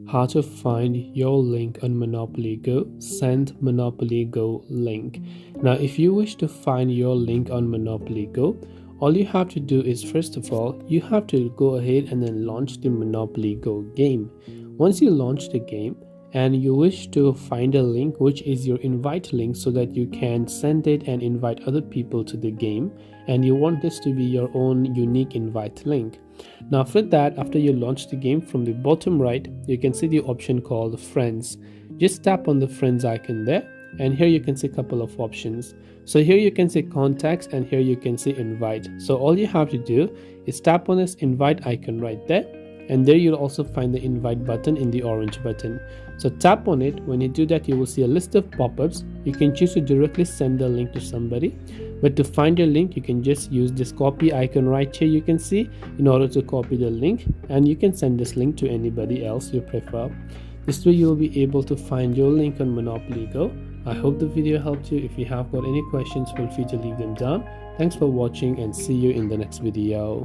How to find your link on Monopoly Go. Send Monopoly Go link. Now if you wish to find your link on Monopoly Go, all you have to do is, first of all, you have to go ahead and then launch the Monopoly Go game. Once you launch the game and you wish to find a link which is your invite link so that you can send it and invite other people to the game, and you want this to be your own unique invite link. Now after that, after you launch the game, from the bottom right you can see the option called friends. Just tap on the friends icon there, and here you can see a couple of options. So here you can see contacts and here you can see invite. So all you have to do is tap on this invite icon right there, and there you'll also find the invite button in the orange button. So tap on it. When you do that, you will see a list of pop-ups. You can choose to directly send the link to somebody, but to find your link you can just use this copy icon right here, you can see, in order to copy the link, and you can send this link to anybody else you prefer. This way you will be able to find your link on Monopoly Go. I hope the video helped you. If you have got any questions, feel free to leave them down. Thanks for watching and see you in the next video.